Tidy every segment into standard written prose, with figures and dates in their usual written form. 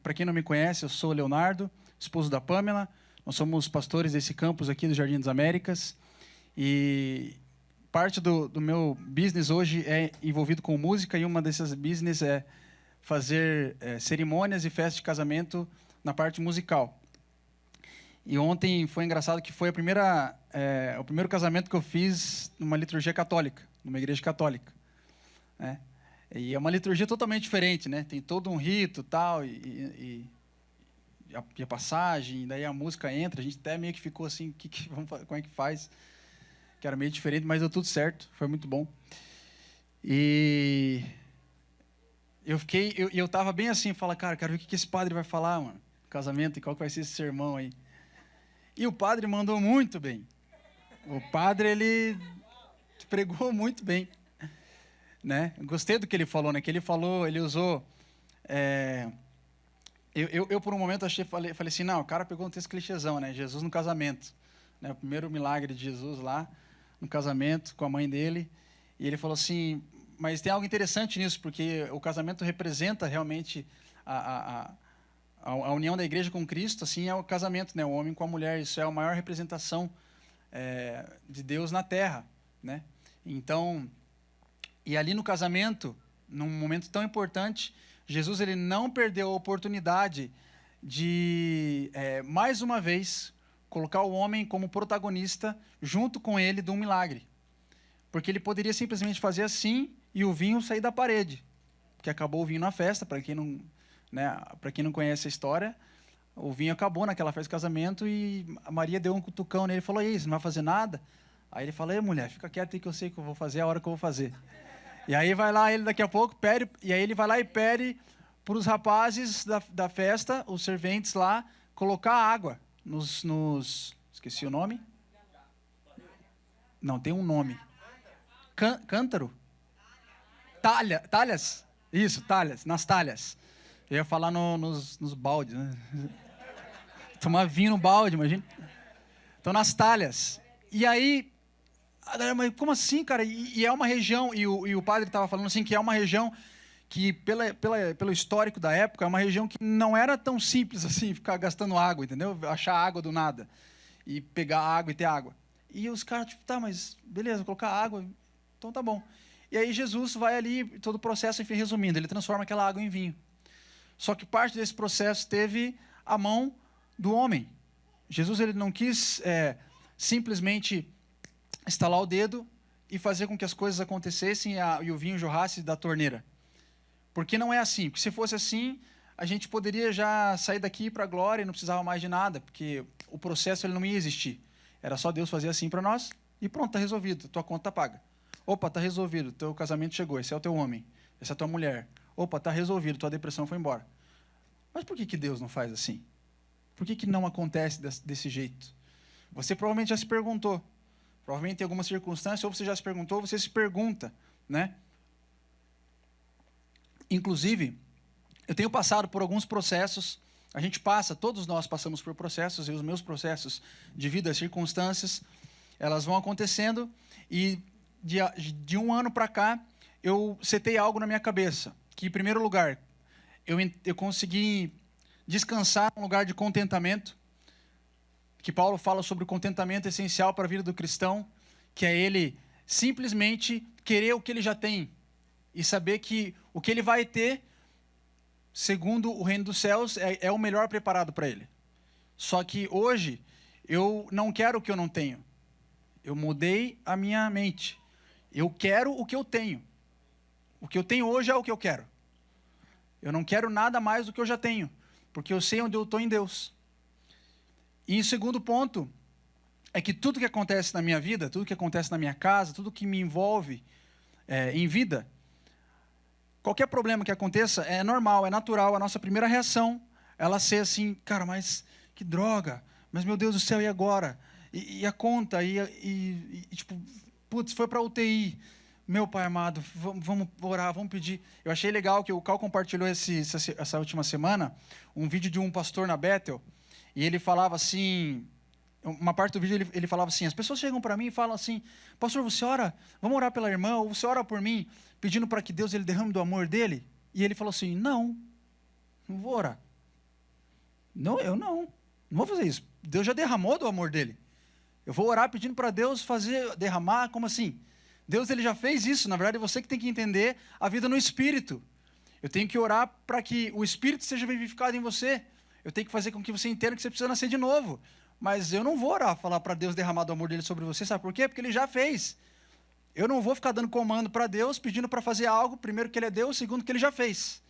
para quem não me conhece, eu sou o Leonardo, esposo da Pamela. Nós somos pastores desse campus aqui do Jardim das Américas. E parte do meu business hoje é envolvido com música, e uma dessas business é fazer cerimônias e festas de casamento na parte musical. E ontem foi engraçado que foi o primeiro casamento que eu fiz numa liturgia católica, numa igreja católica, né? E é uma liturgia totalmente diferente, né? Tem todo um rito tal, e a passagem, daí a música entra, a gente até meio que ficou assim, como é que faz? Que era meio diferente, mas deu tudo certo, foi muito bom. E eu tava bem assim, cara, quero ver o que esse padre vai falar, mano, no casamento, e qual que vai ser esse sermão aí. E o padre mandou muito bem. O padre, ele pregou muito bem, né? Gostei do que ele falou, né? Que ele falou, ele usou... Eu por um momento falei assim, não, o cara pegou um texto clichêzão, né? Jesus no casamento, né? O primeiro milagre de Jesus lá, no casamento, com a mãe dele. E ele falou assim, mas tem algo interessante nisso, porque o casamento representa realmente a união da igreja com Cristo, assim, é o casamento, né? O homem com a mulher, isso é a maior representação de Deus na terra, né? Então, e ali no casamento, num momento tão importante, Jesus, ele não perdeu a oportunidade de, mais uma vez, colocar o homem como protagonista junto com ele de um milagre. Porque ele poderia simplesmente fazer assim e o vinho sair da parede, porque acabou o vinho na festa, para quem não, né, para quem não conhece a história, o vinho acabou naquela festa de casamento e a Maria deu um cutucão nele e falou, e aí, você não vai fazer nada? Aí ele falou, mulher, fica quieto aí que eu sei que eu vou fazer, é a hora que eu vou fazer. E aí vai lá, ele daqui a pouco, e aí ele vai lá e pede para os rapazes da festa, os serventes lá, colocar água esqueci o nome? Não, tem um nome. Cântaro? Talhas? Isso, talhas, nas talhas. Eu ia falar nos baldes, né? Tomar vinho no balde, imagina. Então, nas talhas. E aí, mas como assim, cara? E é uma região, e o padre estava falando assim, que é uma região que, pelo histórico da época, é uma região que não era tão simples assim, ficar gastando água, entendeu? Achar água do nada. E pegar água e ter água. E os caras, tipo, tá, mas beleza, colocar água, então tá bom. E aí Jesus vai ali, todo o processo, enfim, resumindo, ele transforma aquela água em vinho. Só que parte desse processo teve a mão do homem. Jesus, ele não quis simplesmente estalar o dedo e fazer com que as coisas acontecessem e o vinho jorrasse da torneira. Porque não é assim. Porque se fosse assim, a gente poderia já sair daqui para a glória e não precisava mais de nada, porque o processo ele não ia existir. Era só Deus fazer assim para nós e pronto, está resolvido, tua conta está paga. Opa, está resolvido, teu casamento chegou, esse é o teu homem, essa é a tua mulher. Opa, está resolvido, tua depressão foi embora. Mas por que Deus não faz assim? Por que não acontece desse jeito? Você provavelmente já se perguntou. Provavelmente em alguma circunstância, ou você já se perguntou, ou você se pergunta, né? Inclusive, eu tenho passado por alguns processos, todos nós passamos por processos, e os meus processos de vida, as circunstâncias, elas vão acontecendo, e de um ano para cá, eu setei algo na minha cabeça, que em primeiro lugar, eu consegui descansar num lugar de contentamento, que Paulo fala sobre o contentamento essencial para a vida do cristão, que é ele simplesmente querer o que ele já tem, e saber que o que ele vai ter, segundo o reino dos céus, é o melhor preparado para ele. Só que hoje, eu não quero o que eu não tenho. Eu mudei a minha mente. Eu quero o que eu tenho. O que eu tenho hoje é o que eu quero. Eu não quero nada mais do que eu já tenho, porque eu sei onde eu estou em Deus. E o segundo ponto é que tudo que acontece na minha vida, tudo que acontece na minha casa, tudo que me envolve em vida, qualquer problema que aconteça é normal, é natural. A nossa primeira reação, ela ser assim, cara, mas que droga, mas meu Deus do céu, e agora? E a conta, tipo, putz, foi para UTI. Meu Pai amado, vamos orar, vamos pedir. Eu achei legal que o Cal compartilhou essa última semana um vídeo de um pastor na Bethel, e ele falava assim, uma parte do vídeo ele falava assim, as pessoas chegam para mim e falam assim, pastor, você ora, vamos orar pela irmã, ou você ora por mim, pedindo para que Deus ele derrame do amor dele? E ele falou assim, não vou orar. Não, eu não vou fazer isso. Deus já derramou do amor dele. Eu vou orar pedindo para Deus derramar, como assim? Deus ele já fez isso, na verdade é você que tem que entender a vida no Espírito. Eu tenho que orar para que o Espírito seja vivificado em você. Eu tenho que fazer com que você entenda que você precisa nascer de novo. Mas eu não vou orar, falar para Deus derramar do amor dele sobre você, sabe por quê? Porque ele já fez. Eu não vou ficar dando comando para Deus, pedindo para fazer algo, primeiro que ele é Deus, segundo que ele já fez.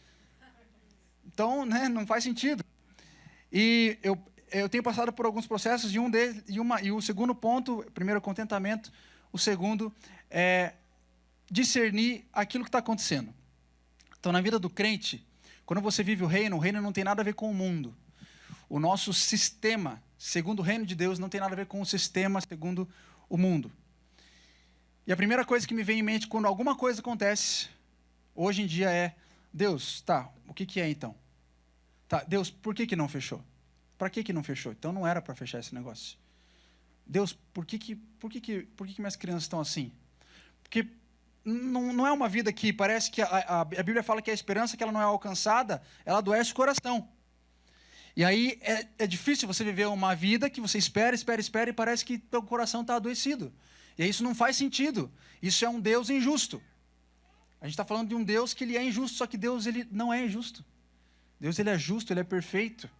Então, né, não faz sentido. E eu tenho passado por alguns processos, e o segundo ponto, primeiro, contentamento, o segundo é discernir aquilo que está acontecendo. Então, na vida do crente, quando você vive o reino não tem nada a ver com o mundo. O nosso sistema, segundo o reino de Deus, não tem nada a ver com o sistema segundo o mundo. E a primeira coisa que me vem em mente quando alguma coisa acontece, hoje em dia é, Deus, tá, o que é então? Tá, Deus, por que não fechou? Para que não fechou? Então não era para fechar esse negócio. Deus, por que minhas crianças estão assim? Porque não é uma vida que parece que a Bíblia fala que a esperança que ela não é alcançada, ela adoece o coração. E aí é difícil você viver uma vida que você espera e parece que teu coração está adoecido. E aí isso não faz sentido. Isso é um Deus injusto. A gente está falando de um Deus que ele é injusto, só que Deus ele não é injusto. Deus ele é justo, ele é perfeito.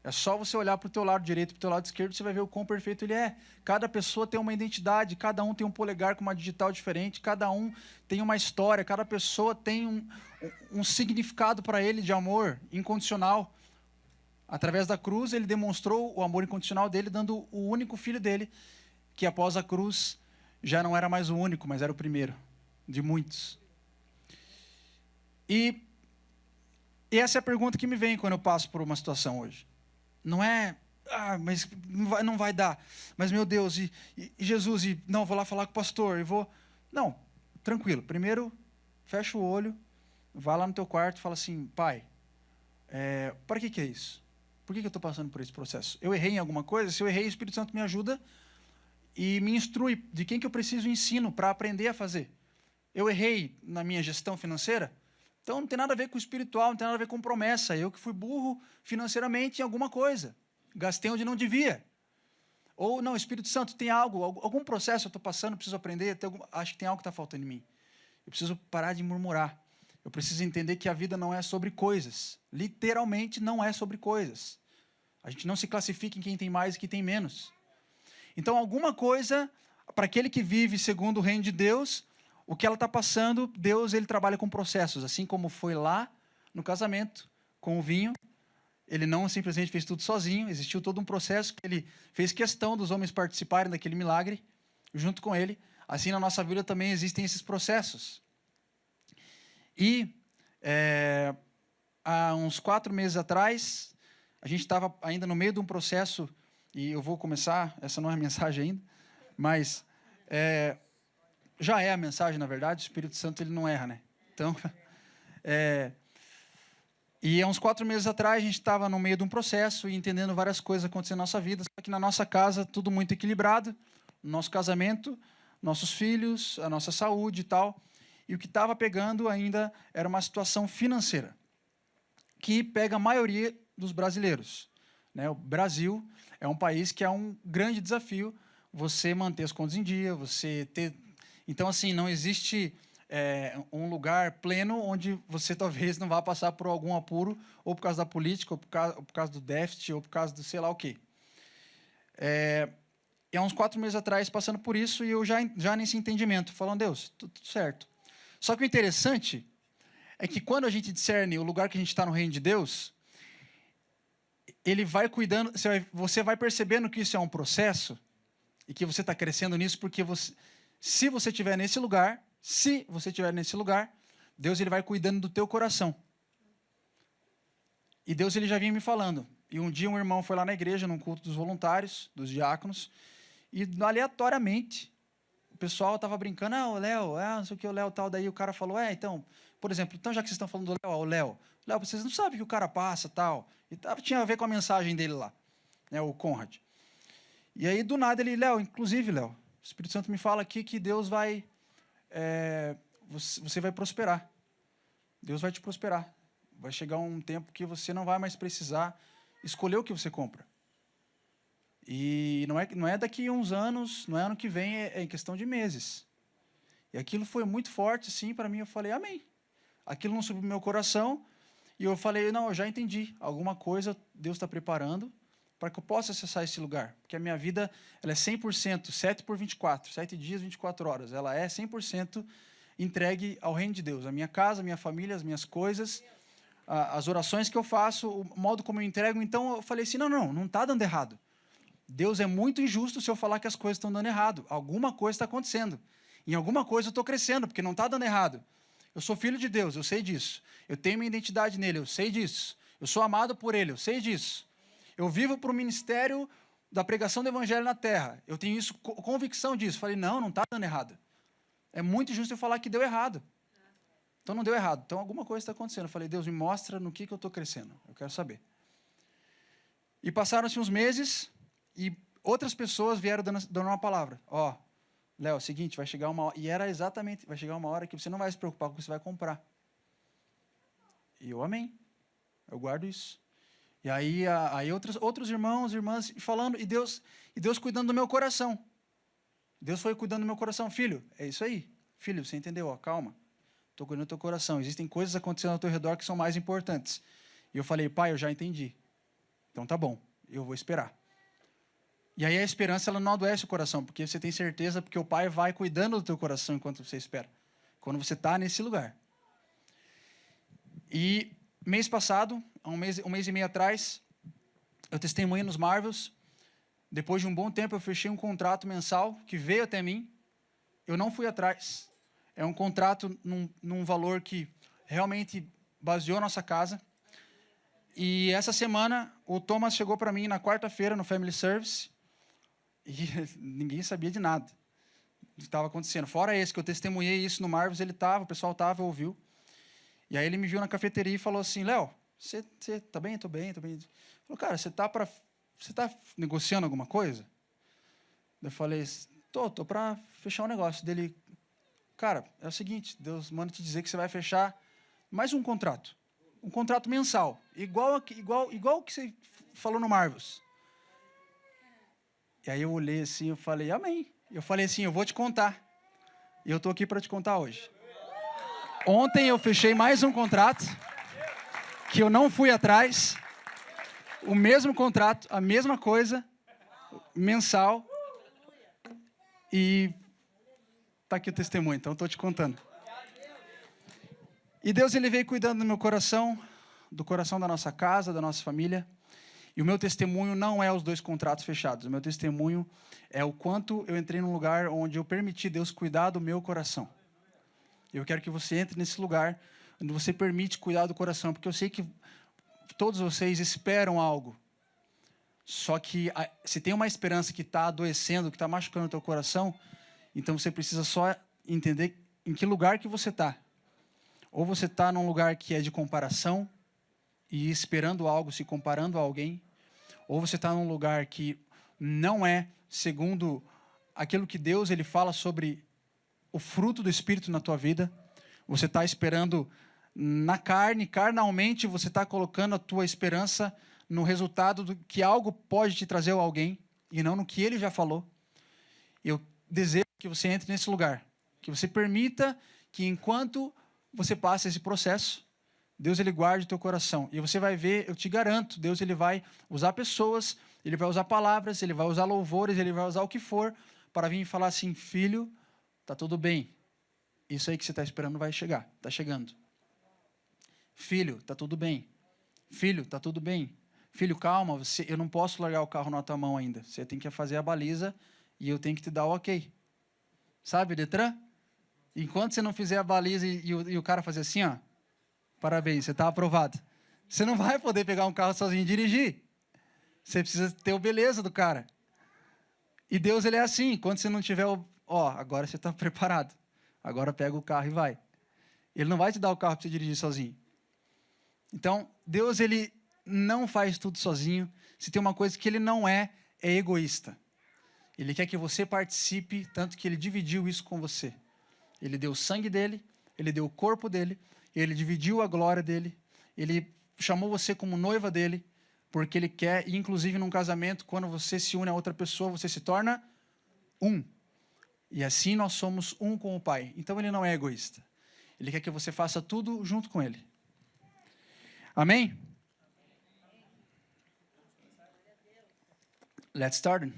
É só você olhar para o teu lado direito e para o teu lado esquerdo, você vai ver o quão perfeito ele é. Cada pessoa tem uma identidade, cada um tem um polegar com uma digital diferente, cada um tem uma história, cada pessoa tem um significado para ele de amor incondicional. Através da cruz, ele demonstrou o amor incondicional dele, dando o único filho dele, que após a cruz já não era mais o único, mas era o primeiro de muitos. E essa é a pergunta que me vem quando eu passo por uma situação hoje. Não é, mas não vai dar. Mas, meu Deus, e Jesus, não, vou lá falar com o pastor, e vou... Não, tranquilo. Primeiro, fecha o olho, vai lá no teu quarto e fala assim, pai, para que é isso? Por que eu estou passando por esse processo? Eu errei em alguma coisa? Se eu errei, o Espírito Santo me ajuda e me instrui de quem que eu preciso ensino para aprender a fazer. Eu errei na minha gestão financeira? Então não tem nada a ver com o espiritual, não tem nada a ver com promessa. Eu que fui burro financeiramente em alguma coisa. Gastei onde não devia. Ou não, Espírito Santo, tem algum processo eu estou passando, preciso aprender, acho que tem algo que está faltando em mim. Eu preciso parar de murmurar. Eu preciso entender que a vida não é sobre coisas. Literalmente não é sobre coisas. A gente não se classifica em quem tem mais e quem tem menos. Então alguma coisa, para aquele que vive segundo o reino de Deus, o que ela está passando, Deus ele trabalha com processos, assim como foi lá no casamento, com o vinho. Ele não simplesmente fez tudo sozinho, existiu todo um processo que ele fez questão dos homens participarem daquele milagre, junto com ele. Assim na nossa vida também existem esses processos. E há uns 4 meses atrás, a gente estava ainda no meio de um processo, e eu vou começar, essa não é a mensagem ainda, mas... já é a mensagem, na verdade, o Espírito Santo ele não erra, né? Então, e há uns 4 meses atrás, a gente estava no meio de um processo e entendendo várias coisas acontecendo na nossa vida, só que na nossa casa, tudo muito equilibrado, no nosso casamento, nossos filhos, a nossa saúde e tal, e o que estava pegando ainda era uma situação financeira, que pega a maioria dos brasileiros, né? O Brasil é um país que é um grande desafio você manter as contas em dia, você ter... Então, assim, não existe um lugar pleno onde você talvez não vá passar por algum apuro, ou por causa da política, ou por causa do déficit, ou por causa do sei lá o quê. E há uns 4 meses atrás, passando por isso, e eu já nesse entendimento, falando, Deus, tudo certo. Só que o interessante é que quando a gente discerne o lugar que a gente está no reino de Deus, ele vai cuidando, você vai percebendo que isso é um processo, e que você está crescendo nisso, porque se você estiver nesse lugar, Deus ele vai cuidando do teu coração. E Deus ele já vinha me falando. E um dia um irmão foi lá na igreja, num culto dos voluntários, dos diáconos, e aleatoriamente, o pessoal estava brincando, o Léo, não sei o que, o Léo tal, daí o cara falou, então, por exemplo, então já que vocês estão falando do Léo, vocês não sabem que o cara passa, tal. E tinha a ver com a mensagem dele lá, né, o Conrad. E aí, do nada, Léo, o Espírito Santo me fala aqui que Deus vai... você vai prosperar. Deus vai te prosperar. Vai chegar um tempo que você não vai mais precisar escolher o que você compra. E não é daqui a uns anos, não é ano que vem, é em questão de meses. E aquilo foi muito forte, assim, para mim. Eu falei, amém. Aquilo não subiu no meu coração. E eu falei, não, eu já entendi. Alguma coisa Deus está preparando para que eu possa acessar esse lugar. Porque a minha vida ela é 100%, 7 por 24, 7 dias, 24 horas. Ela é 100% entregue ao reino de Deus. A minha casa, a minha família, as minhas coisas, as orações que eu faço, o modo como eu entrego. Então, eu falei assim, não está dando errado. Deus é muito injusto se eu falar que as coisas estão dando errado. Alguma coisa está acontecendo. Em alguma coisa eu estou crescendo, porque não está dando errado. Eu sou filho de Deus, eu sei disso. Eu tenho minha identidade nele, eu sei disso. Eu sou amado por ele, eu sei disso. Eu vivo para o ministério da pregação do evangelho na terra. Eu tenho isso, convicção disso. Falei, não está dando errado. É muito injusto eu falar que deu errado. Então não deu errado. Então alguma coisa está acontecendo. Eu falei, Deus, me mostra no que eu estou crescendo. Eu quero saber. E passaram-se uns meses e outras pessoas vieram dando uma palavra. Ó, Léo, é o seguinte, vai chegar uma hora, e era exatamente, vai chegar uma hora que você não vai se preocupar com o que você vai comprar. E eu, amém. Eu guardo isso. E aí outros irmãos, irmãs falando, e Deus cuidando do meu coração. Deus foi cuidando do meu coração. Filho, é isso aí. Filho, você entendeu? Ó, calma. Estou cuidando do teu coração. Existem coisas acontecendo ao teu redor que são mais importantes. E eu falei, pai, eu já entendi. Então tá bom, eu vou esperar. E aí a esperança ela não adoece o coração, porque você tem certeza, porque o pai vai cuidando do teu coração enquanto você espera. Quando você está nesse lugar. E mês passado, um mês e meio atrás, eu testemunhei nos Marvels. Depois de um bom tempo, eu fechei um contrato mensal que veio até mim. Eu não fui atrás. É um contrato num valor que realmente baseou a nossa casa. E essa semana, o Thomas chegou para mim na quarta-feira no Family Service. E ninguém sabia de nada que estava acontecendo. Fora esse, que eu testemunhei isso no Marvels, o pessoal estava, ouviu. E aí ele me viu na cafeteria e falou assim, Léo, você tá bem? Tô bem. Falou, cara, você tá negociando alguma coisa? Eu falei, tô para fechar um negócio. Dele, cara, é o seguinte, Deus manda te dizer que você vai fechar mais um contrato. Um contrato mensal, igual o que você falou no Marvels. E aí eu olhei assim, eu falei, amém. Eu falei assim, eu vou te contar. E eu estou aqui para te contar hoje. Ontem eu fechei mais um contrato, que eu não fui atrás. O mesmo contrato, a mesma coisa, mensal. E está aqui o testemunho, então estou te contando. E Deus ele veio cuidando do meu coração, do coração da nossa casa, da nossa família. E o meu testemunho não é os 2 contratos fechados. O meu testemunho é o quanto eu entrei num lugar onde eu permiti Deus cuidar do meu coração. Eu quero que você entre nesse lugar onde você permite cuidar do coração, porque eu sei que todos vocês esperam algo. Só que se tem uma esperança que está adoecendo, que está machucando o teu coração, então você precisa só entender em que lugar que você está. Ou você está num lugar que é de comparação, e esperando algo, se comparando a alguém, ou você está num lugar que não é segundo aquilo que Deus ele fala sobre o fruto do Espírito na tua vida. Você está esperando na carne, carnalmente, você está colocando a tua esperança no resultado do que algo pode te trazer a alguém, e não no que Ele já falou. Eu desejo que você entre nesse lugar, que você permita que enquanto você passa esse processo, Deus ele guarde o teu coração. E você vai ver, eu te garanto, Deus ele vai usar pessoas, ele vai usar palavras, ele vai usar louvores, ele vai usar o que for para vir e falar assim, filho, tá tudo bem. Isso aí que você está esperando vai chegar, está chegando. Filho, tá tudo bem. Filho, tá tudo bem. Filho, calma, eu não posso largar o carro na tua mão ainda. Você tem que fazer a baliza e eu tenho que te dar o ok. Sabe, Detran? Enquanto você não fizer a baliza e o cara fazer assim, ó, parabéns, você está aprovado. Você não vai poder pegar um carro sozinho e dirigir. Você precisa ter o beleza do cara. E Deus, ele é assim. Quando você não tiver agora você está preparado. Agora pega o carro e vai. Ele não vai te dar o carro para você dirigir sozinho. Então, Deus, ele não faz tudo sozinho. Se tem uma coisa que ele não é egoísta. Ele quer que você participe, tanto que ele dividiu isso com você. Ele deu o sangue dele, ele deu o corpo dele, ele dividiu a glória dele, ele chamou você como noiva dele, porque Ele quer, e inclusive num casamento, quando você se une a outra pessoa, você se torna um. E assim nós somos um com o Pai. Então Ele não é egoísta. Ele quer que você faça tudo junto com Ele. Amém? Let's start.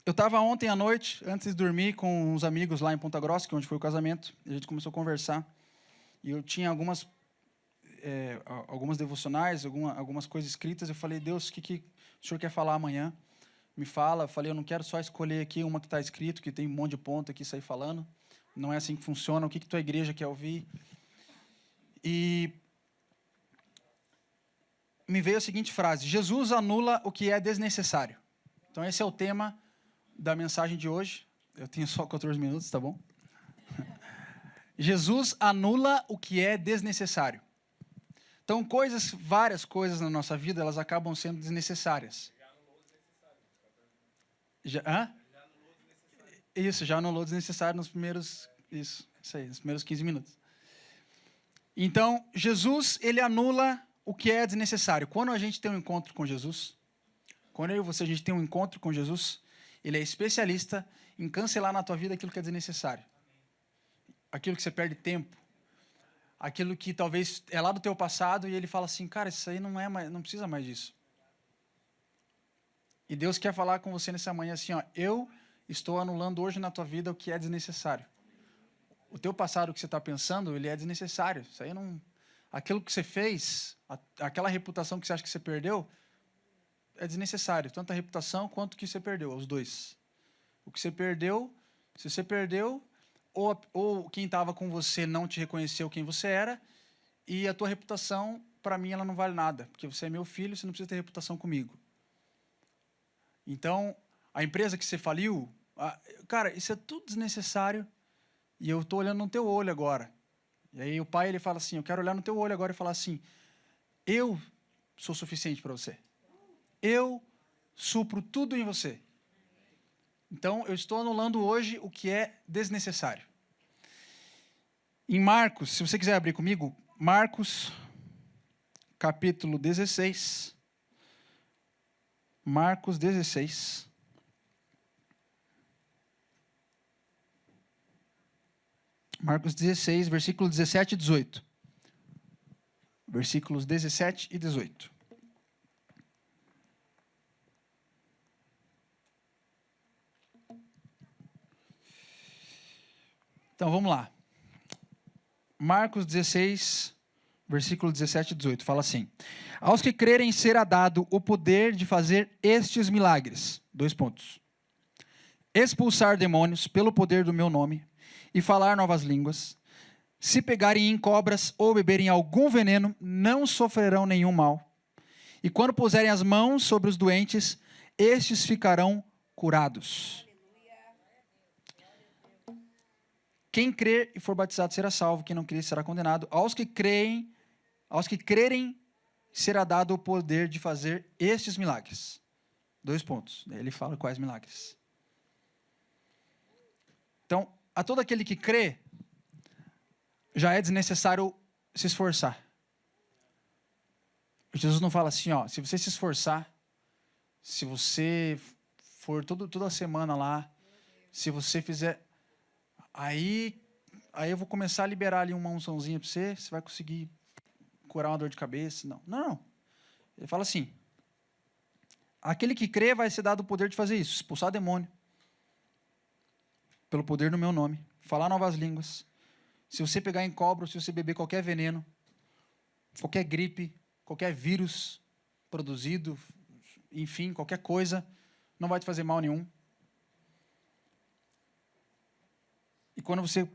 Eu estava ontem à noite, antes de dormir, com uns amigos lá em Ponta Grossa, que é onde foi o casamento. A gente começou a conversar. E eu tinha algumas devocionais, algumas coisas escritas. Eu falei, Deus, o que o Senhor quer falar amanhã? Me fala. Eu falei, eu não quero só escolher aqui uma que está escrito, que tem um monte de ponto aqui, sair falando. Não é assim que funciona. O que tua igreja quer ouvir? E me veio a seguinte frase: Jesus anula o que é desnecessário. Então, esse é o tema da mensagem de hoje. Eu tenho só 14 minutos, tá bom? Jesus anula o que é desnecessário. Então, várias coisas na nossa vida, elas acabam sendo desnecessárias. Já anulou desnecessário nos primeiros 15 minutos. Então, Jesus, ele anula o que é desnecessário. Quando a gente tem um encontro com Jesus, quando eu e você, a gente tem um encontro com Jesus, ele é especialista em cancelar na tua vida aquilo que é desnecessário. Aquilo que você perde tempo. Aquilo que talvez é lá do teu passado e ele fala assim, cara, isso aí não precisa mais disso. E Deus quer falar com você nessa manhã assim, ó, eu estou anulando hoje na tua vida o que é desnecessário. O teu passado que você está pensando, ele é desnecessário. Isso aí não... Aquilo que você fez, aquela reputação que você acha que você perdeu, é desnecessário. Tanto a reputação quanto o que você perdeu, os dois. O que você perdeu, se você perdeu, ou quem estava com você não te reconheceu quem você era, e a tua reputação, para mim, ela não vale nada, porque você é meu filho, você não precisa ter reputação comigo. Então, a empresa que você faliu, cara, isso é tudo desnecessário, e eu estou olhando no teu olho agora. E aí o pai, ele fala assim, eu quero olhar no teu olho agora e falar assim, eu sou suficiente para você. Eu supro tudo em você. Então, eu estou anulando hoje o que é desnecessário. Em Marcos, se você quiser abrir comigo, Marcos, capítulo 16. Marcos 16. Marcos 16, versículos 17 e 18. Versículos 17 e 18. Então, vamos lá. Marcos 16, versículo 17 e 18, fala assim: aos que crerem será dado o poder de fazer estes milagres. 2 pontos. Expulsar demônios pelo poder do meu nome e falar novas línguas. Se pegarem em cobras ou beberem algum veneno, não sofrerão nenhum mal. E quando puserem as mãos sobre os doentes, estes ficarão curados. Quem crer e for batizado será salvo, quem não crer será condenado. Aos que crerem, será dado o poder de fazer estes milagres. 2 pontos. Ele fala quais milagres. Então, a todo aquele que crê, já é desnecessário se esforçar. Jesus não fala assim, ó, se você se esforçar, se você for toda semana lá, se você fizer... Aí eu vou começar a liberar ali uma unçãozinha para você, você vai conseguir curar uma dor de cabeça. Não. Ele fala assim, aquele que crê vai ser dado o poder de fazer isso, expulsar demônio, pelo poder do meu nome, falar novas línguas. Se você pegar em cobra, se você beber qualquer veneno, qualquer gripe, qualquer vírus produzido, enfim, qualquer coisa, não vai te fazer mal nenhum. E quando você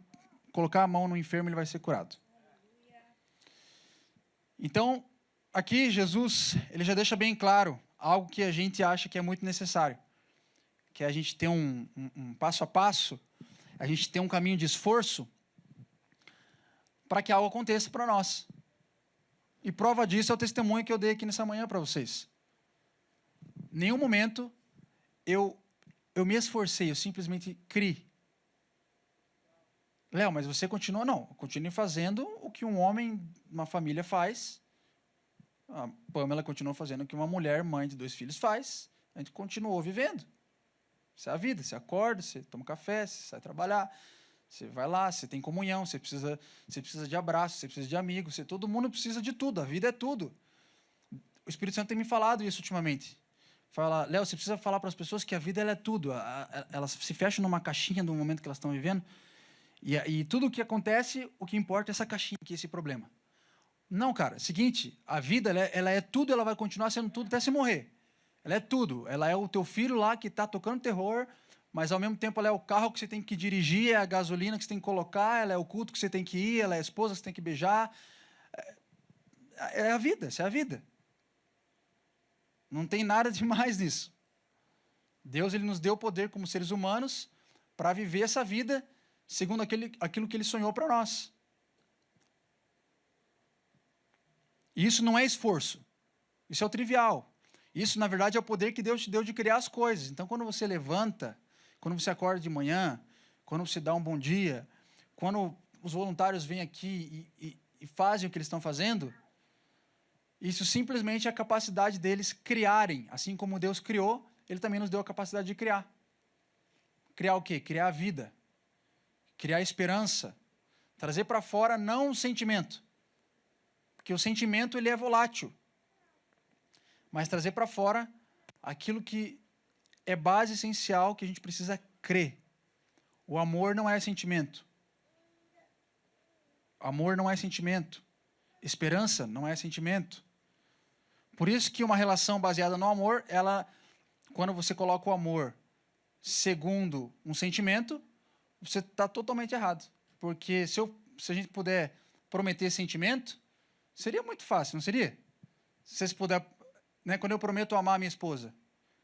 colocar a mão no enfermo, ele vai ser curado. Então, aqui Jesus, ele já deixa bem claro algo que a gente acha que é muito necessário, que é a gente ter um passo a passo, a gente ter um caminho de esforço para que algo aconteça para nós. E prova disso é o testemunho que eu dei aqui nessa manhã para vocês. Em nenhum momento eu me esforcei, eu simplesmente criei. Léo, mas você continua? Não, continue fazendo o que um homem, uma família faz. A Pamela continuou fazendo o que uma mulher, mãe de 2 filhos, faz. A gente continuou vivendo. Isso é a vida. Você acorda, você toma café, você sai trabalhar, você vai lá, você tem comunhão, você precisa de abraço, você precisa de amigos, todo mundo precisa de tudo. A vida é tudo. O Espírito Santo tem me falado isso ultimamente. Fala, Léo, você precisa falar para as pessoas que a vida ela é tudo. Elas se fecham numa caixinha do momento que elas estão vivendo. E tudo o que acontece, o que importa é essa caixinha aqui, esse problema. Não, cara, seguinte, a vida ela é tudo, ela vai continuar sendo tudo até se morrer. Ela é tudo. Ela é o teu filho lá que está tocando terror, mas ao mesmo tempo ela é o carro que você tem que dirigir, é a gasolina que você tem que colocar, ela é o culto que você tem que ir, ela é a esposa que você tem que beijar. É a vida, essa é a vida. Não tem nada demais nisso. Deus ele nos deu o poder como seres humanos para viver essa vida segundo aquilo que ele sonhou para nós. E isso não é esforço. Isso é o trivial. Isso, na verdade, é o poder que Deus te deu de criar as coisas. Então, quando você levanta, quando você acorda de manhã, quando você dá um bom dia, quando os voluntários vêm aqui e fazem o que eles estão fazendo, isso simplesmente é a capacidade deles criarem. Assim como Deus criou, Ele também nos deu a capacidade de criar. Criar o quê? Criar a vida. Criar esperança. Trazer para fora não um sentimento. Porque o sentimento ele é volátil. Mas trazer para fora aquilo que é base essencial que a gente precisa crer. O amor não é sentimento. Amor não é sentimento. Esperança não é sentimento. Por isso que uma relação baseada no amor, quando você coloca o amor segundo um sentimento, você está totalmente errado. Porque se a gente puder prometer sentimento, seria muito fácil, não seria? Se vocês puder, né, quando eu prometo amar a minha esposa,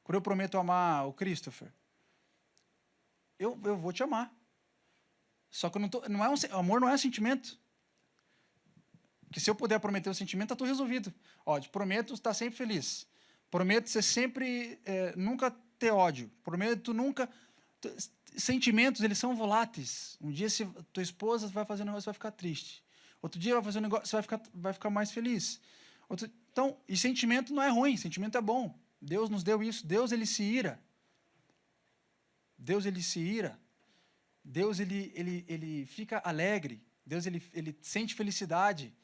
quando eu prometo amar o Christopher, eu vou te amar. Só que amor não é um sentimento. Porque se eu puder prometer um sentimento, está tudo resolvido. Ó, te prometo estar sempre feliz. Prometo ser sempre, nunca ter ódio. Prometo nunca... Sentimentos, eles são voláteis. Um dia tua esposa vai fazer um negócio, você vai ficar triste. Outro dia vai fazer um negócio, você vai ficar mais feliz. Então, e sentimento não é ruim, sentimento é bom. Deus nos deu isso. Deus, ele se ira. Deus, ele se ira. Deus, ele fica alegre. Deus, ele sente felicidade.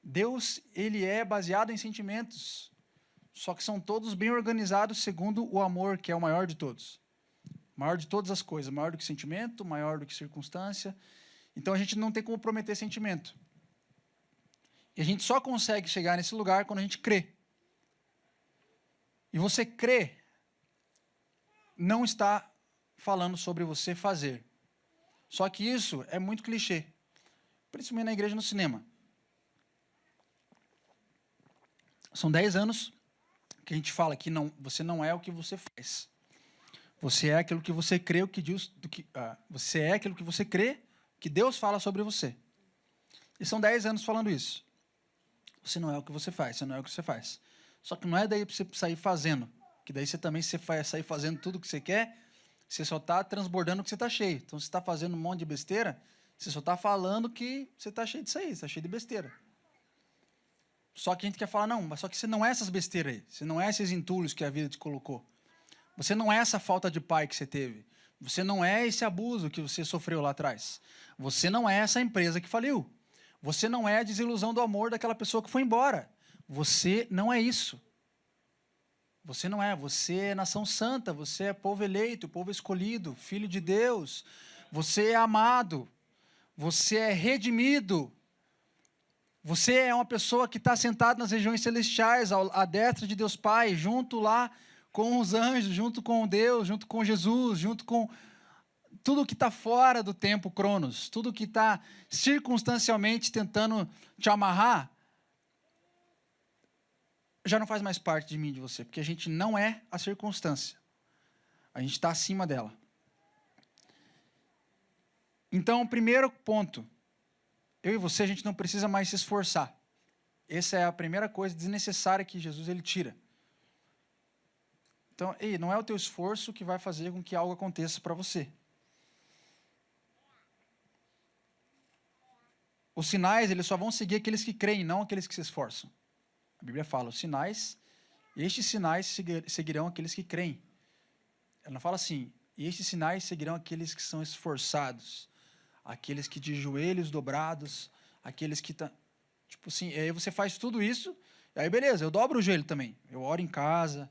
Deus, ele é baseado em sentimentos. Só que são todos bem organizados segundo o amor, que é o maior de todos. Maior de todas as coisas. Maior do que sentimento, maior do que circunstância. Então, a gente não tem como prometer sentimento. E a gente só consegue chegar nesse lugar quando a gente crê. E você crê não está falando sobre você fazer. Só que isso é muito clichê. Principalmente na igreja e no cinema. São 10 anos que a gente fala que você não é o que você faz. Você é aquilo que você crê, você é aquilo que você crê que Deus fala sobre você. E são 10 anos falando isso. Você não é o que você faz, você não é o que você faz. Só que não é daí para você sair fazendo. Que daí você também vai sair fazendo tudo o que você quer, você só está transbordando que você está cheio. Então, você está fazendo um monte de besteira, você só está falando que você está cheio disso aí, você está cheio de besteira. Só que a gente quer falar, não, mas só que você não é essas besteiras aí. Você não é esses entulhos que a vida te colocou. Você não é essa falta de pai que você teve. Você não é esse abuso que você sofreu lá atrás. Você não é essa empresa que faliu. Você não é a desilusão do amor daquela pessoa que foi embora. Você não é isso. Você não é. Você é nação santa. Você é povo eleito, povo escolhido, filho de Deus. Você é amado. Você é redimido. Você é uma pessoa que está sentada nas regiões celestiais, à destra de Deus Pai, junto lá com os anjos, junto com Deus, junto com Jesus, junto com tudo que está fora do tempo Cronos, tudo que está circunstancialmente tentando te amarrar, já não faz mais parte de mim e de você, porque a gente não é a circunstância. A gente está acima dela. Então, o primeiro ponto, eu e você, a gente não precisa mais se esforçar. Essa é a primeira coisa desnecessária que Jesus ele tira. Então, não é o teu esforço que vai fazer com que algo aconteça para você. os sinais, eles só vão seguir aqueles que creem, não aqueles que se esforçam. A Bíblia fala, os sinais, estes sinais seguirão aqueles que creem. Ela não fala assim, e estes sinais seguirão aqueles que são esforçados, aqueles que de joelhos dobrados, aqueles que... Tipo assim, aí você faz tudo isso, aí beleza, eu dobro o joelho também. Eu oro em casa,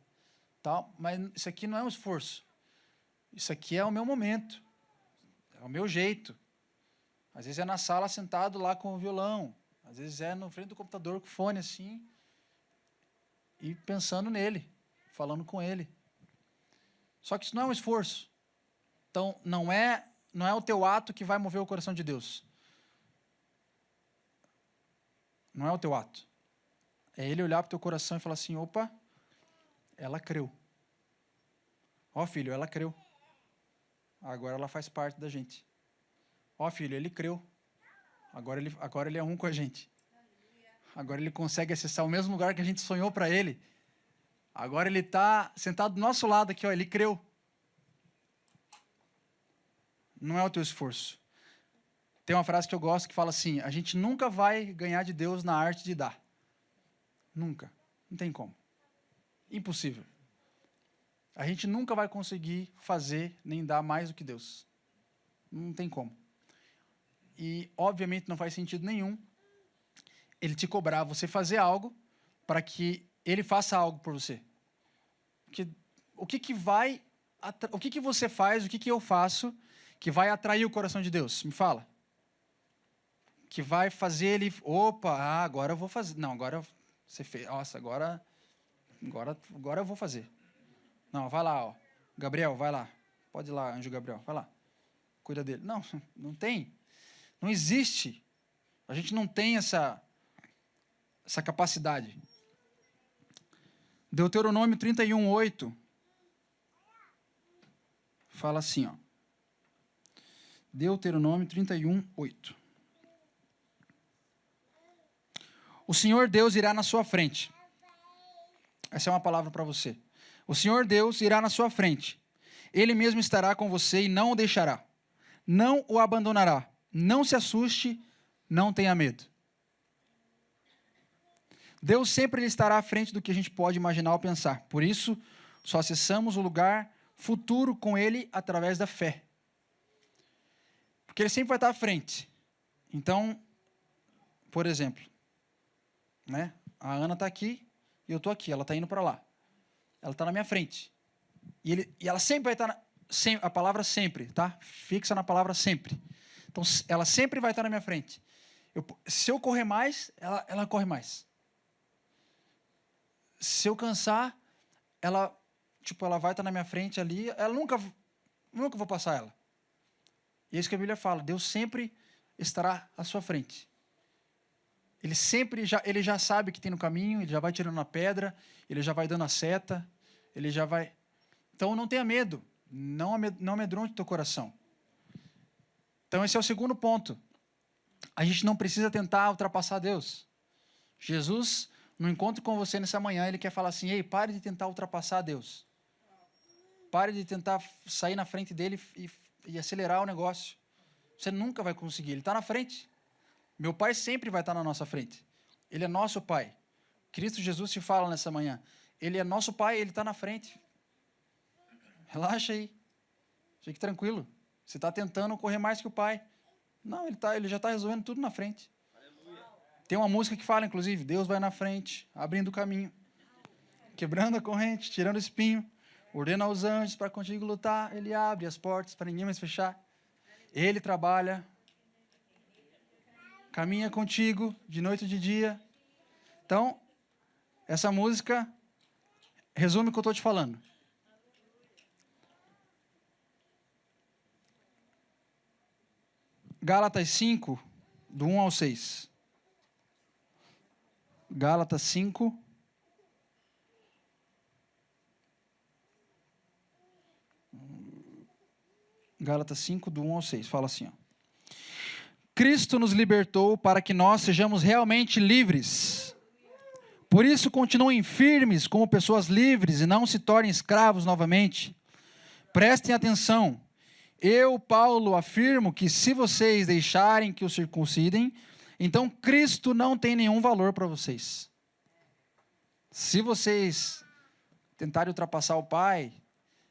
tal, mas isso aqui não é um esforço. Isso aqui é o meu momento, é o meu jeito. Às vezes é na sala sentado lá com o violão, às vezes é no frente do computador com o fone assim, e pensando nele, falando com ele. Só que isso não é um esforço. Então, não é o teu ato que vai mover o coração de Deus. Não é o teu ato. É ele olhar para o teu coração e falar assim, opa, ela creu. Ó filho, ela creu. Agora ela faz parte da gente. Ó filho, ele creu. Agora ele é um com a gente. Agora ele consegue acessar o mesmo lugar que a gente sonhou para ele. Agora ele está sentado do nosso lado aqui, ó, ele creu. Não é o teu esforço. Tem uma frase que eu gosto que fala assim, a gente nunca vai ganhar de Deus na arte de dar. Nunca. Não tem como. Impossível. A gente nunca vai conseguir fazer nem dar mais do que Deus. Não tem como. E, obviamente, não faz sentido nenhum ele te cobrar você fazer algo para que ele faça algo por você. Porque o que você faz, o que eu faço que vai atrair o coração de Deus? Me fala. Que vai fazer ele, opa, agora eu vou fazer. Não, agora você fez. Nossa, agora eu vou fazer. Não, vai lá, ó. Gabriel, vai lá. Pode ir lá, anjo Gabriel, vai lá. Cuida dele. Não, não tem. Não existe. A gente não tem essa capacidade. Deuteronômio 31:8 fala assim, ó. Deuteronômio 31:8. O Senhor Deus irá na sua frente. Essa é uma palavra para você. O Senhor Deus irá na sua frente. Ele mesmo estará com você e não o deixará. Não o abandonará. Não se assuste, não tenha medo. Deus sempre estará à frente do que a gente pode imaginar ou pensar. Por isso, só acessamos o lugar futuro com Ele através da fé. Porque Ele sempre vai estar à frente. Então, por exemplo, né? A Ana está aqui e eu estou aqui. Ela está indo para lá. Ela está na minha frente. E ela sempre vai estar... a palavra sempre, tá? Fixa na palavra sempre. Então, ela sempre vai estar na minha frente. Se eu correr mais, ela corre mais. Se eu cansar, ela vai estar na minha frente ali, ela nunca vou passar ela. E é isso que a Bíblia fala, Deus sempre estará à sua frente. Ele já sabe o que tem no caminho, ele já vai tirando a pedra, ele já vai dando a seta, ele já vai... Então, não tenha medo, não amedronte o teu coração. Então, esse é o segundo ponto. A gente não precisa tentar ultrapassar Deus. Jesus, no encontro com você nessa manhã, ele quer falar assim, ei, pare de tentar ultrapassar Deus. Pare de tentar sair na frente dele e acelerar o negócio. Você nunca vai conseguir, ele está na frente. Meu Pai sempre vai estar na nossa frente. Ele é nosso Pai. Cristo Jesus te fala nessa manhã. Ele é nosso Pai, ele está na frente. Relaxa aí. Fique tranquilo. Você está tentando correr mais que o Pai. Não, ele já está resolvendo tudo na frente. Tem uma música que fala, inclusive, Deus vai na frente, abrindo o caminho, quebrando a corrente, tirando o espinho, ordena aos anjos para contigo lutar, ele abre as portas para ninguém mais fechar. Ele trabalha, caminha contigo de noite e de dia. Então, essa música resume o que eu estou te falando. Gálatas 5, do 1 ao 6. Gálatas 5. Gálatas 5, do 1 ao 6. Fala assim, ó. Cristo nos libertou para que nós sejamos realmente livres. Por isso, continuem firmes como pessoas livres e não se tornem escravos novamente. Prestem atenção. Eu, Paulo, afirmo que se vocês deixarem que os circuncidem, Então Cristo não tem nenhum valor para vocês. Se vocês tentarem ultrapassar o Pai,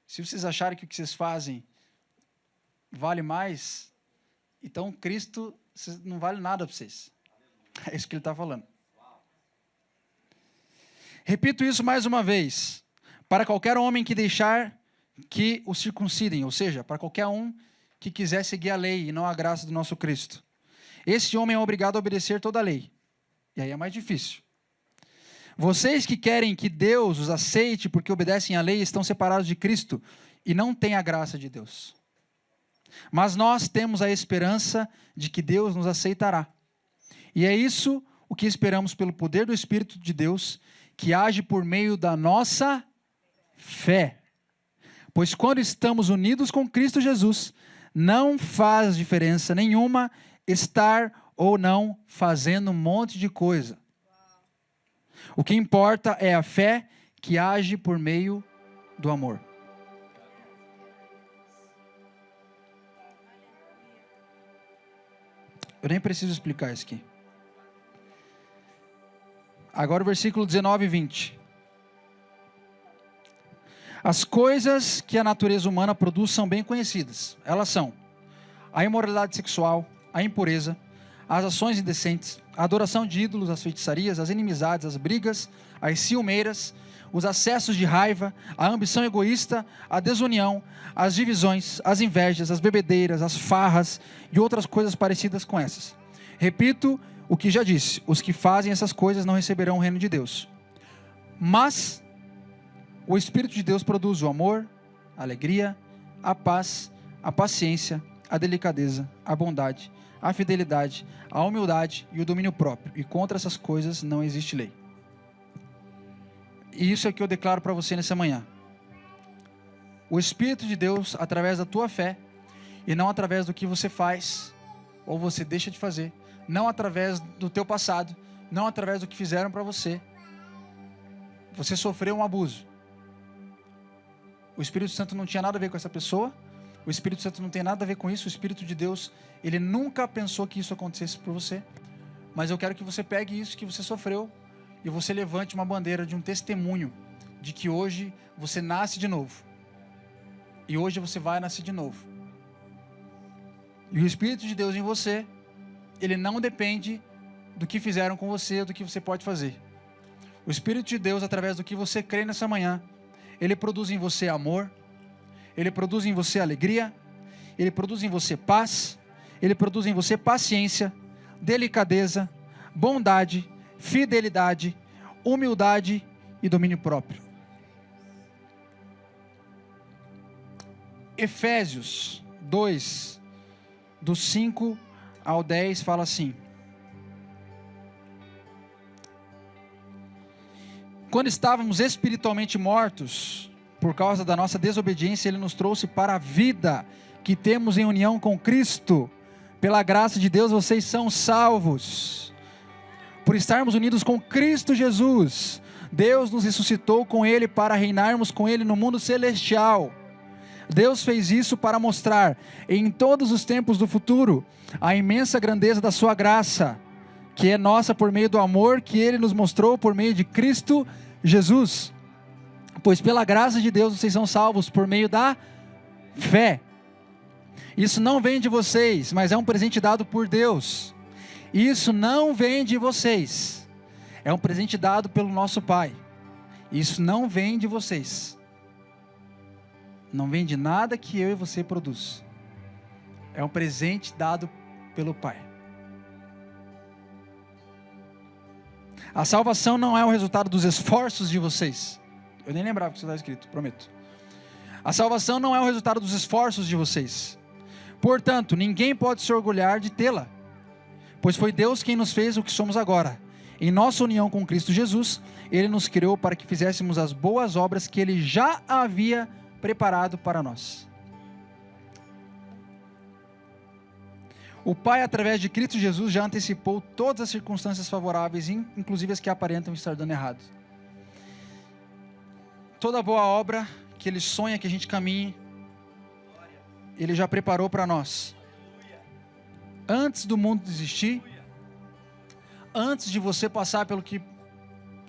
se vocês acharem que o que vocês fazem vale mais, então Cristo não vale nada para vocês. É isso que ele está falando. Repito isso mais uma vez. Para qualquer homem que deixar que o circuncidem, ou seja, para qualquer um que quiser seguir a lei e não a graça do nosso Cristo. Esse homem é obrigado a obedecer toda a lei. E aí é mais difícil. Vocês que querem que Deus os aceite porque obedecem à lei estão separados de Cristo e não têm a graça de Deus. Mas nós temos a esperança de que Deus nos aceitará. E é isso o que esperamos pelo poder do Espírito de Deus, que age por meio da nossa fé. Pois quando estamos unidos com Cristo Jesus, não faz diferença nenhuma estar ou não fazendo um monte de coisa. O que importa é a fé que age por meio do amor. Eu nem preciso explicar isso aqui. Agora o versículo 19 e 20. As coisas que a natureza humana produz são bem conhecidas. Elas são a imoralidade sexual, a impureza, as ações indecentes, a adoração de ídolos, as feitiçarias, as inimizades, as brigas, as ciumeiras, os acessos de raiva, a ambição egoísta, a desunião, as divisões, as invejas, as bebedeiras, as farras e outras coisas parecidas com essas. Repito o que já disse: os que fazem essas coisas não receberão o reino de Deus. Mas o Espírito de Deus produz o amor, a alegria, a paz, a paciência, a delicadeza, a bondade, a fidelidade, a humildade e o domínio próprio. E contra essas coisas não existe lei. E isso é o que eu declaro para você nessa manhã. O Espírito de Deus, através da tua fé, e não através do que você faz, ou você deixa de fazer, não através do teu passado, não através do que fizeram para você. Você sofreu um abuso. O Espírito Santo não tinha nada a ver com essa pessoa. O Espírito Santo não tem nada a ver com isso. O Espírito de Deus, ele nunca pensou que isso acontecesse por você. Mas eu quero que você pegue isso que você sofreu e você levante uma bandeira de um testemunho de que hoje você nasce de novo. E hoje você vai nascer de novo. E o Espírito de Deus em você, ele não depende do que fizeram com você, do que você pode fazer. O Espírito de Deus, através do que você crê nessa manhã, ele produz em você amor, ele produz em você alegria, ele produz em você paz, ele produz em você paciência, delicadeza, bondade, fidelidade, humildade e domínio próprio. Efésios 2, do 5 ao 10, fala assim: quando estávamos espiritualmente mortos, por causa da nossa desobediência, ele nos trouxe para a vida que temos em união com Cristo. Pela graça de Deus, vocês são salvos. Por estarmos unidos com Cristo Jesus, Deus nos ressuscitou com Ele para reinarmos com Ele no mundo celestial. Deus fez isso para mostrar, em todos os tempos do futuro, a imensa grandeza da sua graça, que é nossa por meio do amor que Ele nos mostrou por meio de Cristo Jesus. Pois pela graça de Deus vocês são salvos por meio da fé. Isso não vem de vocês, mas é um presente dado por Deus. Isso não vem de vocês, é um presente dado pelo nosso Pai. Isso não vem de vocês, não vem de nada que eu e você produz. É um presente dado pelo Pai. A salvação não é o resultado dos esforços de vocês. Eu nem lembrava que isso está escrito, prometo. A salvação não é o resultado dos esforços de vocês. Portanto, ninguém pode se orgulhar de tê-la, pois foi Deus quem nos fez o que somos agora. Em nossa união com Cristo Jesus, Ele nos criou para que fizéssemos as boas obras que Ele já havia preparado para nós. O Pai, através de Cristo Jesus, já antecipou todas as circunstâncias favoráveis, inclusive as que aparentam estar dando errado. Toda boa obra que Ele sonha que a gente caminhe, Ele já preparou para nós. Antes do mundo existir, antes de você passar pelo que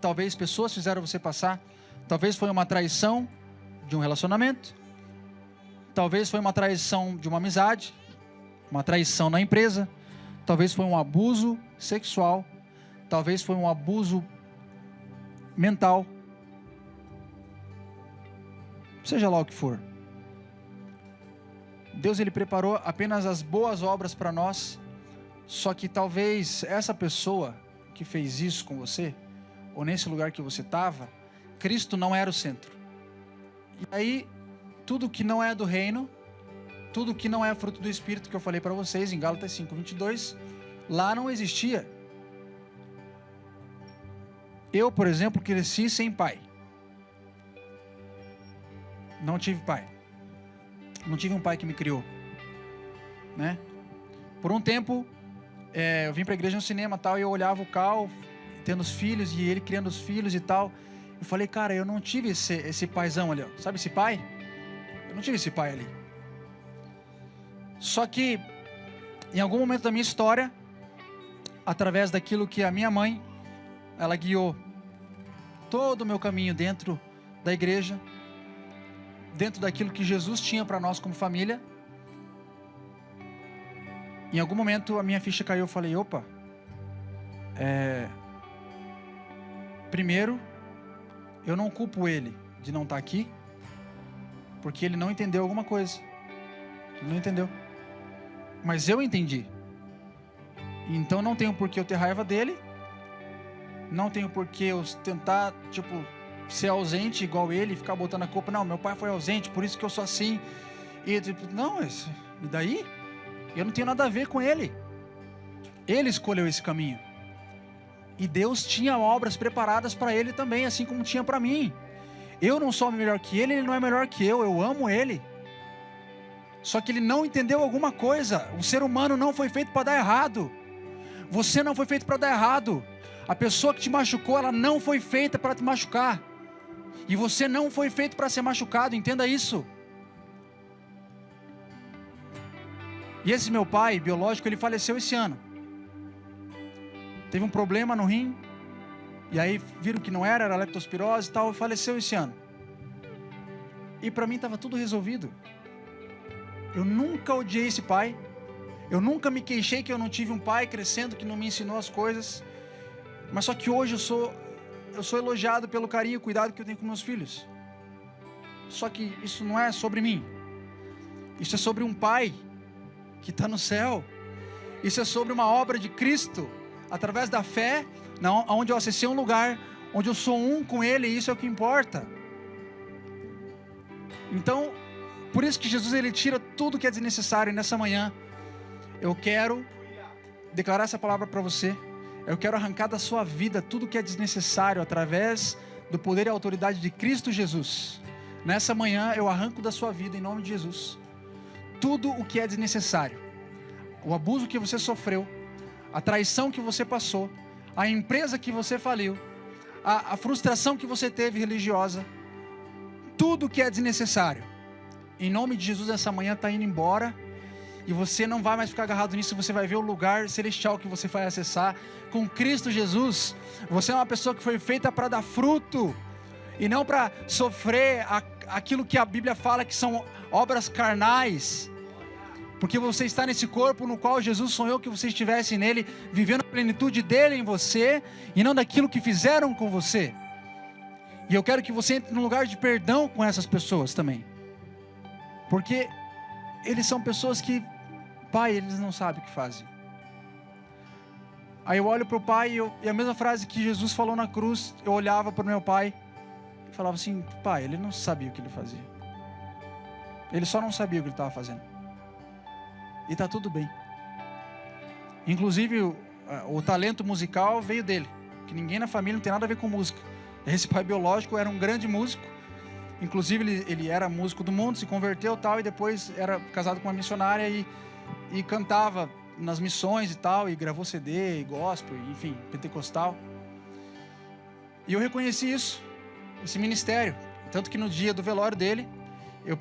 talvez pessoas fizeram você passar. Talvez foi uma traição de um relacionamento. Talvez foi uma traição de uma amizade. Uma traição na empresa. Talvez foi um abuso sexual. Talvez foi um abuso mental. Seja lá o que for. Deus, Ele preparou apenas as boas obras para nós. Só que talvez essa pessoa que fez isso com você, ou nesse lugar que você estava, Cristo não era o centro. E aí, tudo que não é do reino, tudo que não é fruto do Espírito, que eu falei para vocês em Gálatas 5:22, lá não existia. Eu, por exemplo, cresci sem pai. Não tive pai. Não tive um pai que me criou, né? Por um tempo, eu vim para a igreja no cinema tal, e eu olhava o Cal tendo os filhos e ele criando os filhos e tal. Eu falei, cara, eu não tive esse paizão ali, ó. Sabe esse pai? Eu não tive esse pai ali. Só que em algum momento da minha história, através daquilo que a minha mãe, ela guiou todo o meu caminho dentro da igreja, dentro daquilo que Jesus tinha para nós como família. Em algum momento a minha ficha caiu, eu falei, opa, primeiro, eu não culpo ele de não estar aqui, porque ele não entendeu alguma coisa. Ele não entendeu. Mas eu entendi. Então não tenho por que eu ter raiva dele. Não tenho por que eu tentar, ser ausente igual ele, ficar botando a culpa. Não, meu pai foi ausente, por isso que eu sou assim. E não, e daí? Eu não tenho nada a ver com ele. Ele escolheu esse caminho. E Deus tinha obras preparadas para ele também, assim como tinha para mim. Eu não sou melhor que ele não é melhor que eu amo ele. Só que ele não entendeu alguma coisa. O ser humano não foi feito para dar errado. Você não foi feito para dar errado. A pessoa que te machucou, ela não foi feita para te machucar. E você não foi feito para ser machucado, entenda isso. E esse meu pai biológico, ele faleceu esse ano. Teve um problema no rim, e aí viram que não era leptospirose e tal, e faleceu esse ano. E para mim estava tudo resolvido. Eu nunca odiei esse pai. Eu nunca me queixei que eu não tive um pai crescendo que não me ensinou as coisas. Mas só que hoje eu sou elogiado pelo carinho e cuidado que eu tenho com meus filhos. Só que isso não é sobre mim. Isso é sobre um pai que está no céu. Isso é sobre uma obra de Cristo, através da fé, onde eu acessei um lugar, onde eu sou um com Ele, e isso é o que importa. Então, por isso que Jesus, Ele tira tudo que é desnecessário. E nessa manhã, eu quero declarar essa palavra para você. Eu quero arrancar da sua vida tudo que é desnecessário, através do poder e autoridade de Cristo Jesus. Nessa manhã, eu arranco da sua vida, em nome de Jesus, tudo o que é desnecessário. O abuso que você sofreu, a traição que você passou, a empresa que você faliu, a frustração que você teve religiosa, tudo que é desnecessário, em nome de Jesus, essa manhã está indo embora. E você não vai mais ficar agarrado nisso. Você vai ver o lugar celestial que você vai acessar com Cristo Jesus. Você é uma pessoa que foi feita para dar fruto, e não para sofrer aquilo que a Bíblia fala que são obras carnais. Porque você está nesse corpo no qual Jesus sonhou que você estivesse nele, vivendo a plenitude dele em você, e não daquilo que fizeram com você. E eu quero que você entre num lugar de perdão com essas pessoas também. Porque eles são pessoas que, pai, eles não sabem o que fazem. Aí eu olho para o pai, e a mesma frase que Jesus falou na cruz, eu olhava para o meu pai e falava assim, pai, ele não sabia o que ele fazia. Ele só não sabia o que ele estava fazendo. E está tudo bem. Inclusive o talento musical veio dele, que ninguém na família não tem nada a ver com música. Esse pai biológico era um grande músico. Inclusive ele era músico do mundo, se converteu tal, e depois era casado com uma missionária e cantava nas missões e tal, e gravou CD, e gospel, enfim, pentecostal. E eu reconheci isso, esse ministério. Tanto que no dia do velório dele, eu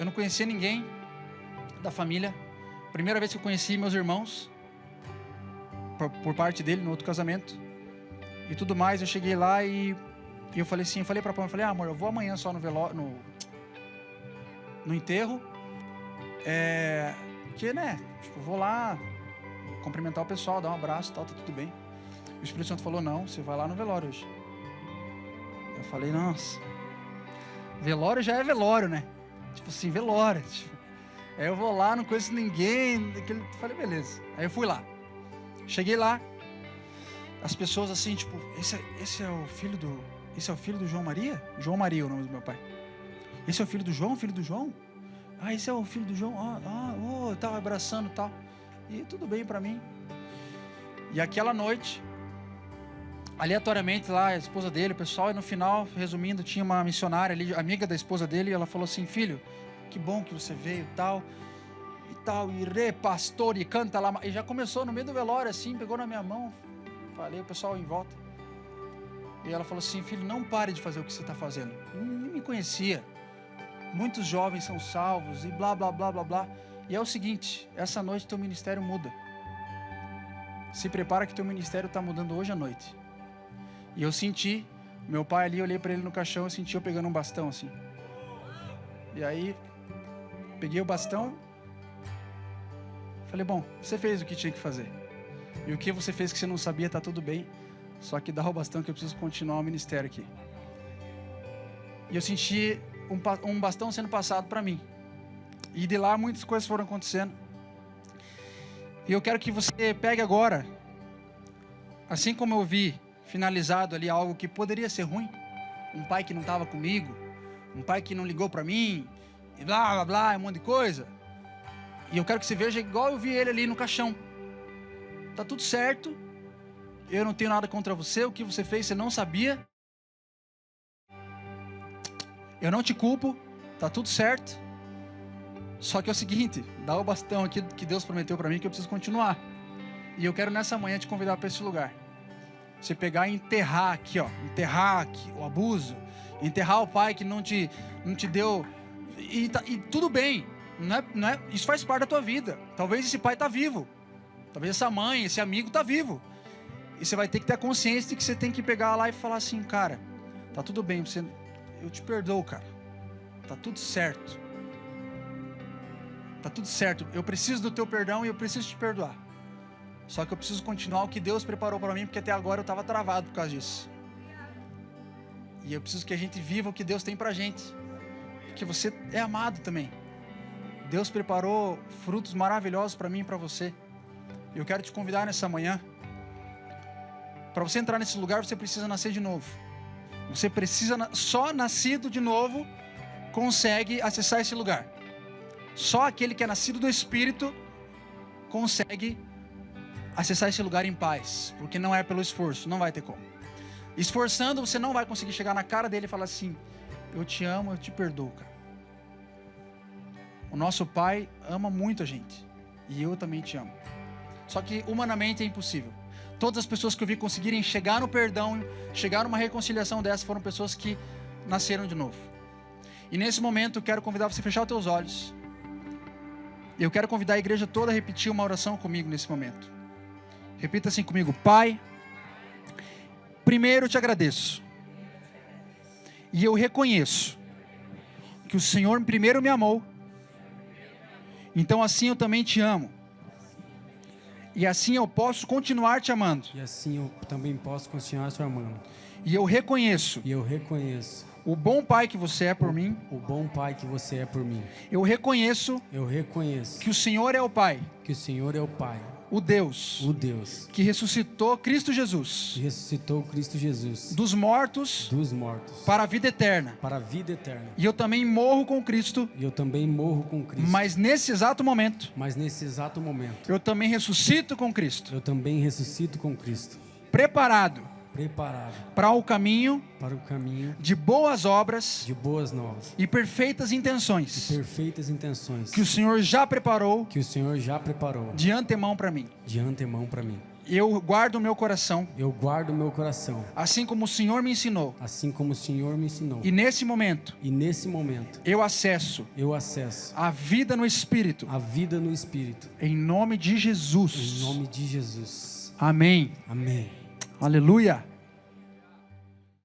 não conhecia ninguém da família. Primeira vez que eu conheci meus irmãos. por parte dele no outro casamento e tudo mais. Eu cheguei lá e eu falei assim, eu falei pra Pamela, eu falei, amor, eu vou amanhã só no enterro, que, né, tipo, vou lá cumprimentar o pessoal, dar um abraço e tal, tá tudo bem. O Espírito Santo falou, não, você vai lá no velório hoje. Eu falei, nossa, velório já é velório, né? Tipo assim, velório. Tipo, aí eu vou lá, não conheço ninguém. Falei, beleza. Aí eu fui lá. Cheguei lá, as pessoas assim, tipo, esse é o filho do João Maria? João Maria é o nome do meu pai. Esse é o filho do João? Filho do João? Ah, esse é o filho do João? Tava abraçando e tal. E tudo bem pra mim. E aquela noite, aleatoriamente lá, a esposa dele, o pessoal, e no final, resumindo, tinha uma missionária ali, amiga da esposa dele, e ela falou assim, filho, que bom que você veio e re pastor, e canta lá, e já começou no meio do velório assim, pegou na minha mão, falei, o pessoal em volta, e ela falou assim, filho, não pare de fazer o que você está fazendo. Nem me conhecia, muitos jovens são salvos, e blá, blá, blá, blá, blá, e é o seguinte, essa noite teu ministério muda, se prepara que teu ministério está mudando hoje à noite. E eu senti, meu pai ali, eu olhei para ele no caixão, eu senti eu pegando um bastão assim. E aí, peguei o bastão, falei, bom, você fez o que tinha que fazer. E o que você fez que você não sabia, tá tudo bem. Só que dá o bastão que eu preciso continuar o ministério aqui. E eu senti um bastão sendo passado para mim. E de lá muitas coisas foram acontecendo. E eu quero que você pegue agora, assim como eu vi finalizado ali algo que poderia ser ruim, um pai que não estava comigo, um pai que não ligou para mim, e blá, blá, blá, um monte de coisa. E eu quero que você veja igual eu vi ele ali no caixão. Tá tudo certo, eu não tenho nada contra você, o que você fez você não sabia. Eu não te culpo, tá tudo certo. Só que é o seguinte, dá o bastão aqui que Deus prometeu para mim que eu preciso continuar. E eu quero nessa manhã te convidar para esse lugar. Você pegar e enterrar aqui, o abuso, enterrar o pai que não te deu, e tudo bem, não é, isso faz parte da tua vida. Talvez esse pai está vivo, talvez essa mãe, esse amigo está vivo, e você vai ter que ter a consciência de que você tem que pegar lá e falar assim, cara, tá tudo bem, eu te perdoo, cara, tá tudo certo, eu preciso do teu perdão e eu preciso te perdoar. Só que eu preciso continuar o que Deus preparou para mim, porque até agora eu estava travado por causa disso. E eu preciso que a gente viva o que Deus tem para a gente, porque você é amado também. Deus preparou frutos maravilhosos para mim e para você. E eu quero te convidar nessa manhã. Para você entrar nesse lugar, você precisa nascer de novo. Você precisa, só nascido de novo consegue acessar esse lugar. Só aquele que é nascido do Espírito consegue acessar esse lugar em paz, porque não é pelo esforço, não vai ter como. Esforçando, você não vai conseguir chegar na cara dele e falar assim, eu te amo, eu te perdoo, cara. O nosso Pai ama muito a gente, e eu também te amo. Só que humanamente é impossível. Todas as pessoas que eu vi conseguirem chegar no perdão, chegar numa reconciliação dessa, foram pessoas que nasceram de novo. E nesse momento eu quero convidar você a fechar os teus olhos. Eu quero convidar a igreja toda a repetir uma oração comigo nesse momento. Repita assim comigo, Pai, primeiro eu te agradeço, e eu reconheço que o Senhor primeiro me amou, então assim eu também te amo, e assim eu posso continuar te amando, E assim eu também posso continuar te amando. e eu reconheço o bom Pai que você é por mim. O bom Pai que você é por mim. Eu reconheço que o Senhor é o Pai, o Senhor é o Pai, o Deus que ressuscitou Cristo Jesus dos mortos para a vida eterna. E eu também morro com Cristo. Mas nesse exato momento eu também ressuscito com Cristo. Preparado para o caminho de boas obras e perfeitas intenções que o Senhor já preparou de antemão para mim. Eu guardo o meu coração, assim como o Senhor me ensinou. E nesse momento eu acesso a vida no Espírito, em nome de Jesus. Amém. Amém. Aleluia.